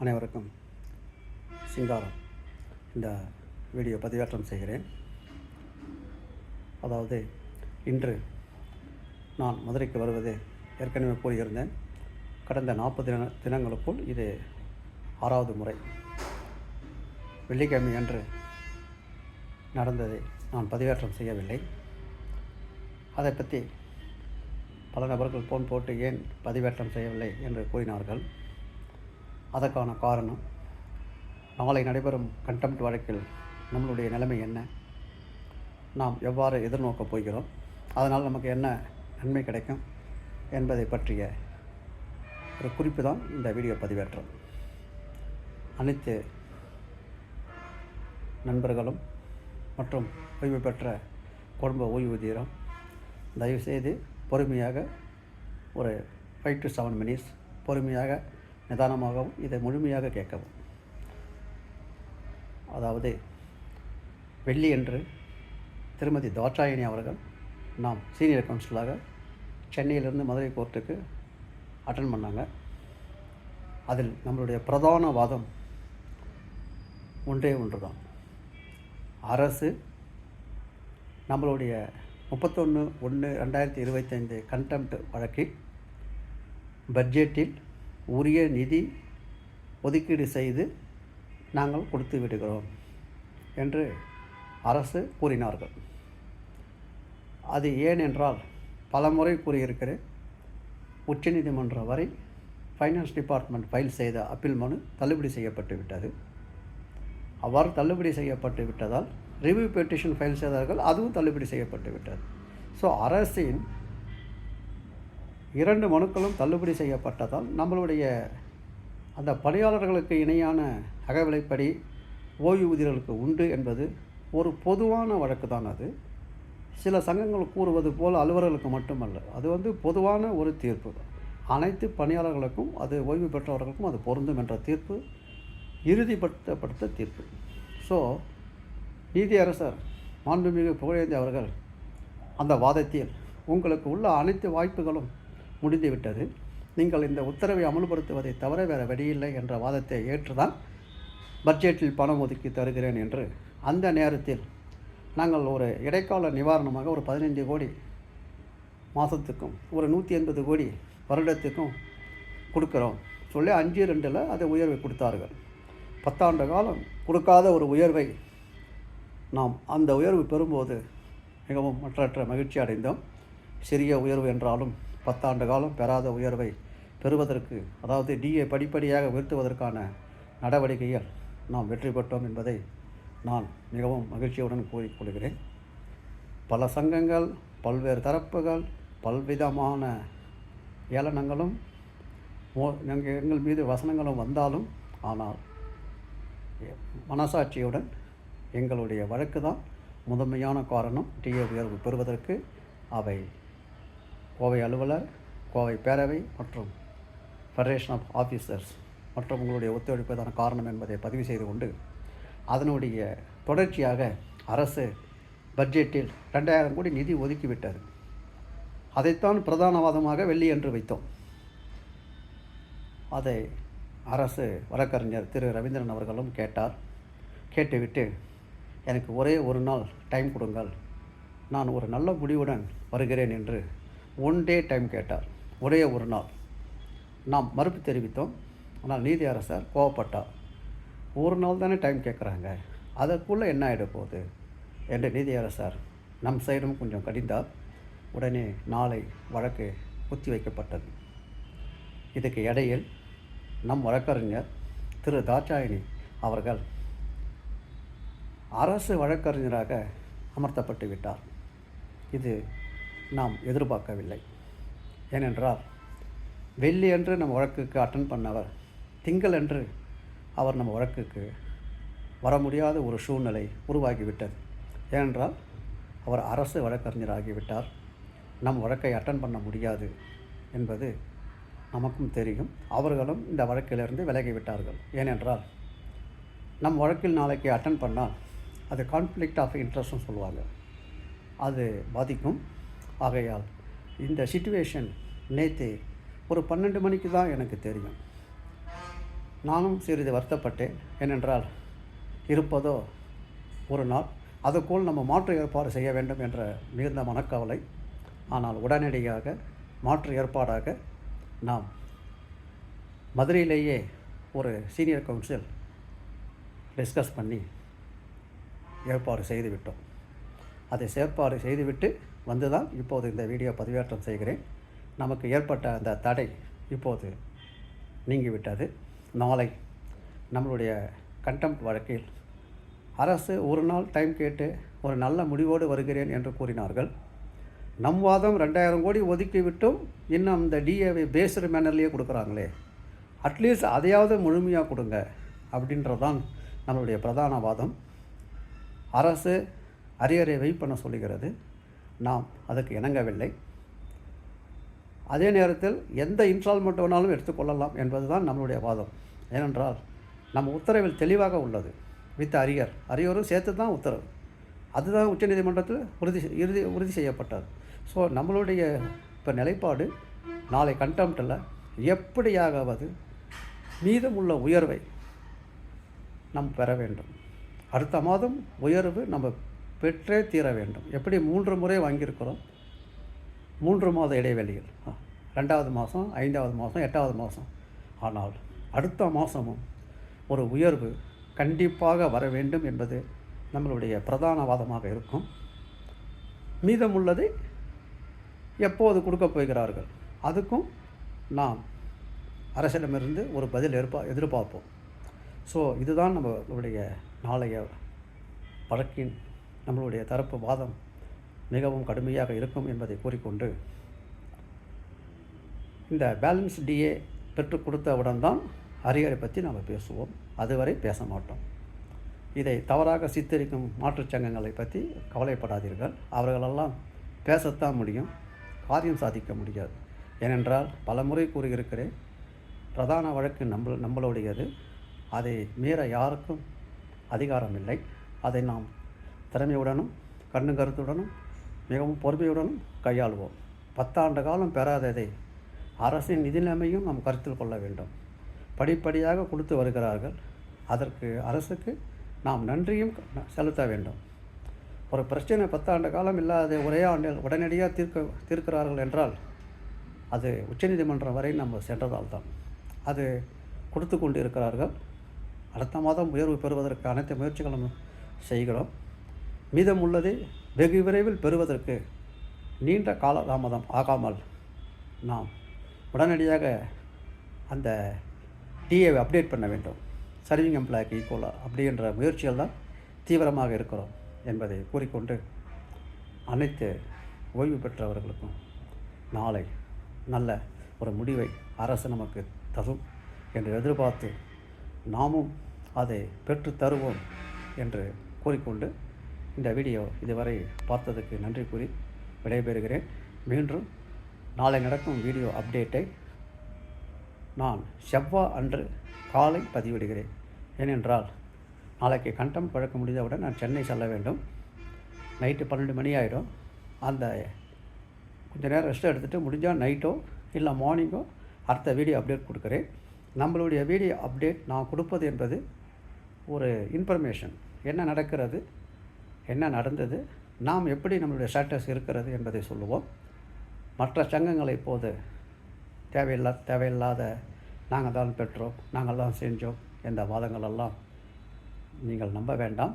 அனைவருக்கும் சிங்காரம். இந்த வீடியோ பதிவேற்றம் செய்கிறேன். அதாவது இன்று நான் மதுரைக்கு வருவது ஏற்கனவே கூறியிருந்தேன். கடந்த 40 தினங்களுக்குள் இது 6வது முறை. வெள்ளிக்கிழமை அன்று நடந்ததை நான் பதிவேற்றம் செய்யவில்லை. அதை பற்றி பல நபர்கள் ஃபோன் போட்டு ஏன் பதிவேற்றம் செய்யவில்லை என்று கூறினார்கள். அதற்கான காரணம், நாளை நடைபெறும் கண்டெம்ட் வழக்கில் நம்மளுடைய நிலைமை என்ன, நாம் எவ்வாறு எதிர்நோக்கப் போகிறோம், அதனால் நமக்கு என்ன நன்மை கிடைக்கும் என்பதை பற்றிய ஒரு குறிப்பு தான் இந்த வீடியோ பதிவேற்றம். அனைத்து நண்பர்களும் மற்றும் ஓய்வு பெற்ற குடும்ப ஓய்வூதியரும் தயவுசெய்து பொறுமையாக ஒரு 5 to 7 minutes பொறுமையாக நிதானமாகவும் இதை முழுமையாக கேட்கவும். அதாவது வெள்ளியன்று திருமதி தாட்சாயணி அவர்கள் நாம் சீனியர் கவுன்சிலாக சென்னையிலிருந்து மதுரை கோர்ட்டுக்கு அட்டன் பண்ணாங்க. அதில் நம்மளுடைய பிரதான வாதம் ஒன்றே ஒன்று தான். அரசு நம்மளுடைய 31/1/2025 கண்டெம்ட் வழக்கில் பட்ஜெட்டில் உரிய நிதி ஒதுக்கீடு செய்து நாங்கள் கொடுத்து விடுகிறோம் என்று அரசு கூறினார்கள். அது ஏனென்றால் பலமுறை கூறியிருக்கிறேன். உச்சநீதிமன்றம் வரை ஃபைனான்ஸ் டிபார்ட்மெண்ட் ஃபைல் செய்த அப்பீல் மனு தள்ளுபடி செய்யப்பட்டு விட்டது. அவ்வாறு தள்ளுபடி செய்யப்பட்டு விட்டதால் ரிவ்யூ பெட்டிஷன் ஃபைல் செய்தார்கள், அதுவும் தள்ளுபடி செய்யப்பட்டு விட்டது. ஸோ அரசின் 2 மனுக்களும் தள்ளுபடி செய்யப்பட்டதால் நம்மளுடைய அந்த பணியாளர்களுக்கு இணையான அகவிலைப்படி ஓய்வூதியர்களுக்கு உண்டு என்பது ஒரு பொதுவான வழக்கு தான். அது சில சங்கங்கள் கூறுவது போல் அலுவலர்களுக்கு மட்டுமல்ல, அது பொதுவான ஒரு தீர்ப்பு. அனைத்து பணியாளர்களுக்கும், அது ஓய்வு பெற்றவர்களுக்கும் அது பொருந்தும் என்ற தீர்ப்பு, இறுதிப்படுத்தப்பட்ட தீர்ப்பு. ஸோ நீதியரசர் மாண்புமிகு புகழேந்தி அவர்கள் அந்த வாதத்தில் உங்களுக்கு உள்ள அனைத்து வாய்ப்புகளும் முடிந்துவிட்டது, நீங்கள் இந்த உத்தரவை அமல்படுத்துவதை தவிர வேறு வழியில்லை என்ற வாதத்தை ஏற்றுதான் பட்ஜெட்டில் பணம் ஒதுக்கி தருகிறேன் என்று அந்த நேரத்தில் நாங்கள் ஒரு இடைக்கால நிவாரணமாக ஒரு 15 கோடி மாதத்துக்கும் ஒரு 180 கோடி வருடத்துக்கும் கொடுக்குறோம் சொல்லி 5/2 அதை உயர்வை கொடுத்தார்கள். 10 ஆண்டு காலம் கொடுக்காத ஒரு உயர்வை நாம் அந்த உயர்வு பெறும்போது மிகவும் மற்றற்ற மகிழ்ச்சி அடைந்தோம். சிறிய உயர்வு என்றாலும் 10 ஆண்டு காலம் பெறாத உயர்வை பெறுவதற்கு, அதாவது டிஏ படிப்படியாக உயர்த்துவதற்கான நடவடிக்கைகள் நாம் வெற்றி பெற்றோம் என்பதை நான் மிகவும் மகிழ்ச்சியுடன் கூறிக்கொள்கிறேன். பல சங்கங்கள், பல்வேறு தரப்புகள், பல்விதமான ஏளனங்களும் எங்கள் மீது வசனங்களும் வந்தாலும், ஆனால் மனசாட்சியுடன் எங்களுடைய வழக்கு தான் முதன்மையான காரணம் டிஏ உயர்வு பெறுவதற்கு. அவை கோவை அலுவலர், கோவை பேரவை மற்றும் ஃபெடரேஷன் ஆஃப் ஆஃபீஸர்ஸ் மற்றும் உங்களுடைய ஒத்துழைப்புதான காரணம் என்பதை பதிவு செய்து கொண்டு, அதனுடைய தொடர்ச்சியாக அரசு பட்ஜெட்டில் 2000 கோடி நிதி ஒதுக்கிவிட்டது. அதைத்தான் பிரதானவாதமாக வெள்ளியன்று வைத்தோம். அதை அரசு வழக்கறிஞர் திரு ரவீந்திரன் அவர்களும் கேட்டார். கேட்டுவிட்டு எனக்கு ஒரே ஒரு நாள் டைம் கொடுங்கள், நான் ஒரு நல்ல முடிவுடன் வருகிறேன் என்று 1 day டைம் கேட்டார். ஒரே ஒரு நாள். நாம் மறுப்பு தெரிவித்தோம். ஆனால் நீதியரசர் கோவப்பட்டார். ஒரு நாள் தானே டைம் கேட்குறாங்க, அதற்குள்ளே என்ன ஆகிட போகுது என்று நீதியரசர் நம் சைடும் கொஞ்சம் கடிந்தார். உடனே நாளை வழக்கு ஒத்தி வைக்கப்பட்டது. இதுக்கு இடையில் நம் வழக்கறிஞர் திரு தாட்சாயணி அவர்கள் அரசு வழக்கறிஞராக அமர்த்தப்பட்டு விட்டார். இது நாம் எதிர்பார்க்கவில்லை. ஏனென்றால் வெள்ளியன்று நம்ம வழக்குக்கு அட்டன் பண்ணவர் திங்களன்று அவர் நம்ம வழக்குக்கு வர முடியாத ஒரு சூழ்நிலை உருவாகிவிட்டது. ஏனென்றால் அவர் அரசு வழக்கறிஞராகிவிட்டார். நம் வழக்கை அட்டன் பண்ண முடியாது என்பது நமக்கும் தெரியும். அவர்களும் இந்த வழக்கிலிருந்து விலகிவிட்டார்கள். ஏனென்றால் நம் வழக்கில் நாளைக்கு அட்டன் பண்ணால் அது கான்ஃப்ளிக்ட் ஆஃப் இன்ட்ரெஸ்ட்னு சொல்லுவாங்க, அது பாதிக்கும். ஆகையால் இந்த சிச்சுவேஷன் நேற்று ஒரு 12 மணிக்கு தான் எனக்கு தெரியும். நானும் சிறிது வருத்தப்பட்டேன். ஏனென்றால் இருப்பதோ ஒரு நாள், அதுக்குள் நம்ம மாற்று ஏற்பாடு செய்ய வேண்டும் என்ற மிகுந்த மனக்கவலை. ஆனால் உடனடியாக மாற்று ஏற்பாடாக நாம் மதுரையிலேயே ஒரு சீனியர் கவுன்சில் டிஸ்கஸ் பண்ணி ஏற்பாடு செய்துவிட்டோம். அதை ஏற்பாடு செய்துவிட்டு வந்து தான் இப்போது இந்த வீடியோ பதிவேற்றம் செய்கிறேன். நமக்கு ஏற்பட்ட அந்த தடை இப்போது நீங்கிவிட்டது. நாளை நம்மளுடைய கண்டெம்ட் வழக்கில் அரசு ஒரு நாள் டைம் கேட்டு ஒரு நல்ல முடிவோடு வருகிறேன் என்று கூறினார்கள். நம் வாதம் 2000 கோடி ஒதுக்கிவிட்டும் இன்னும் இந்த டிஏவை பேஸ்டு மேனர்லேயே கொடுக்குறாங்களே, அட்லீஸ்ட் அதையாவது முழுமையாக கொடுங்க அப்படின்றதான் நம்மளுடைய பிரதான வாதம். அரசு அரியரை வெயிட் பண்ண சொல்லுகிறது. நாம் அதுக்கு இணங்கவில்லை. அதே நேரத்தில் எந்த இன்ஸ்டால்மெண்ட் வேணாலும் எடுத்துக்கொள்ளலாம் என்பது தான் நம்மளுடைய வாதம். ஏனென்றால் நம்ம உத்தரவில் தெளிவாக உள்ளது. வித் அரியரும் சேர்த்து தான் உத்தரவு. அதுதான் உச்சநீதிமன்றத்தில் உறுதி செய்யப்பட்டது. ஸோ நம்மளுடைய இப்போ நிலைப்பாடு நாளை கண்டெம்ப்டில் எப்படியாகவது மீதமுள்ள உயர்வை நாம் பெற வேண்டும். அடுத்த மாதம் உயர்வு நம்ம பெற்றே தீர வேண்டும். எப்படி 3 முறை வாங்கியிருக்கிறோம், 3 மாத இடைவெளியில், 2வது மாதம், 5வது மாதம், 8வது மாதம். ஆனால் அடுத்த மாதமும் ஒரு உயர்வு கண்டிப்பாக வர வேண்டும் என்பது நம்மளுடைய பிரதான வாதமாக இருக்கும். மீதமுள்ளதை எப்போது கொடுக்கப் போகிறார்கள், அதுக்கும் நாம் அரசிடமிருந்து ஒரு பதில் எதிர்பார்ப்போம். ஸோ இதுதான் நம்மளுடைய நாளைய வழக்கின் நம்மளுடைய தரப்பு வாதம் மிகவும் கடுமையாக இருக்கும் என்பதை கூறிக்கொண்டு, இந்த பேலன்ஸ் டிஏ பெற்றுக் கொடுத்தவுடன் தான் அரியரை பற்றி நாம் பேசுவோம். அதுவரை பேச மாட்டோம். இதை தவறாக சித்தரிக்கும் மாற்றுச் சங்கங்களை பற்றி கவலைப்படாதீர்கள். அவர்களெல்லாம் பேசத்தான் முடியும், காரியம் சாதிக்க முடியாது. ஏனென்றால் பல முறை கூறியிருக்கிறேன், பிரதான வழக்கு நம்மளுடையது. அதை மீற யாருக்கும் அதிகாரம் இல்லை. அதை நாம் திறமையுடனும் கருத்துடனும் மிகவும் பொறுமையுடனும் கையாளுவோம். 10 ஆண்டு காலம் பெறாததை அரசின் நிதி நிலைமையும் நாம் கருத்தில் கொள்ள வேண்டும். படிப்படியாக கொடுத்து வருகிறார்கள். அதற்கு அரசுக்கு நாம் நன்றியும் செலுத்த வேண்டும். ஒரு பிரச்சனை 10 ஆண்டு காலம் இல்லாத ஒரே ஆண்டில் உடனடியாக தீர்க்கிறார்கள் என்றால் அது உச்சநீதிமன்றம் வரை நம்ம சென்றதால் தான். அது கொடுத்து கொண்டு இருக்கிறார்கள். அடுத்த மாதம் உயர்வு பெறுவதற்கு அனைத்து முயற்சிகளும் செய்கிறோம். மீதம் உள்ளதை வெகு விரைவில் பெறுவதற்கு நீண்ட கால தாமதம் ஆகாமல் நாம் உடனடியாக அந்த டிஏவை அப்டேட் பண்ண வேண்டும். சர்விங் எம்ப்ளாய்க்கு ஈக்குவலாக அப்படின்ற முயற்சிகள் தான் தீவிரமாக இருக்கிறோம் என்பதை கூறிக்கொண்டு, அனைத்து ஓய்வு பெற்றவர்களுக்கும் நாளை நல்ல ஒரு முடிவை அரசு நமக்கு தரும் என்று எதிர்பார்த்து நாமும் அதை பெற்று தருவோம் என்று கூறிக்கொண்டு, இந்த வீடியோ இதுவரை பார்த்ததுக்கு நன்றி கூறி விடைபெறுகிறேன். மீண்டும் நாளை நடக்கும் வீடியோ அப்டேட்டை நான் செவ்வாய் அன்று காலை பதிவிடுகிறேன். ஏனென்றால் நாளைக்கு கண்டெம்ட் வழக்கு முடிந்தவுடன் நான் சென்னை செல்ல வேண்டும். நைட்டு 12 மணி ஆகிடும். அந்த கொஞ்சம் நேரம் ரெஸ்ட் எடுத்துகிட்டு முடிஞ்சால் நைட்டோ இல்லை மார்னிங்கோ அடுத்த வீடியோ அப்டேட் கொடுக்குறேன். நம்மளுடைய வீடியோ அப்டேட் நான் கொடுப்பது என்பது ஒரு இன்ஃபர்மேஷன், என்ன நடக்கிறது, என்ன நடந்தது, நாம் எப்படி நம்மளுடைய ஸ்டேட்டஸ் இருக்கிறது என்பதை சொல்லுவோம். மற்ற சங்கங்களை இப்போது தேவையில்லாத நாங்கள் தான் பெற்றோம், நாங்கள் தான் செஞ்சோம் என்ற வாதங்களெல்லாம் நீங்கள் நம்ப வேண்டாம்.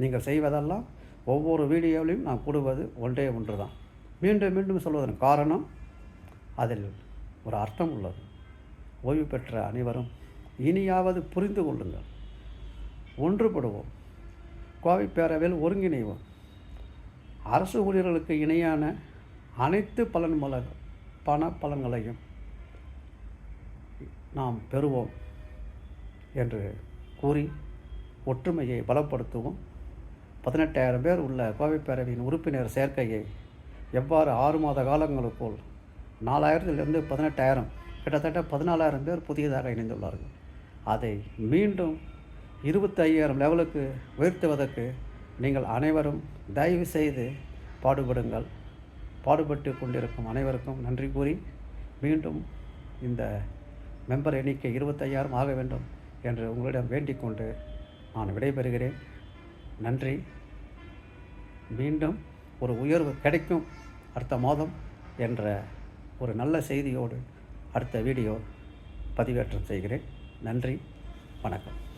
நீங்கள் செய்வதெல்லாம் ஒவ்வொரு வீடியோவிலையும் நான் கூடுவது ஒன்றே ஒன்று தான். மீண்டும் மீண்டும் சொல்வதன் காரணம் அதில் ஒரு அர்த்தம் உள்ளது. ஓய்வு பெற்ற அனைவரும் இனியாவது புரிந்து கொள்ளுங்கள், ஒன்றுபடுவோம், கோவை பேரவையில் ஒருங்கிணைவோம். அரசு ஊழியர்களுக்கு இணையான அனைத்து பண பலன்களையும் நாம் பெறுவோம் என்று கூறி ஒற்றுமையை பலப்படுத்துவோம். 18,000 பேர் உள்ள கோவை பேரவையின் உறுப்பினர் சேர்க்கையை எவ்வாறு 6 மாத காலங்களுக்குள் 4,000 18,000 கிட்டத்தட்ட 14,000 பேர் புதியதாக இணைந்துள்ளார்கள். அதை மீண்டும் 25,000 லெவலுக்கு உயர்த்துவதற்கு நீங்கள் அனைவரும் தயவு செய்து பாடுபடுங்கள். பாடுபட்டு கொண்டிருக்கும் அனைவருக்கும் நன்றி கூறி மீண்டும் இந்த மெம்பர் எண்ணிக்கை 25,000 ஆக வேண்டும் என்று உங்களிடம் வேண்டிக் கொண்டு நான் விடைபெறுகிறேன். நன்றி. மீண்டும் ஒரு உயர்வு கிடைக்கும் அடுத்த மாதம் என்ற ஒரு நல்ல செய்தியோடு அடுத்த வீடியோ பதிவேற்றம் செய்கிறேன். நன்றி, வணக்கம்.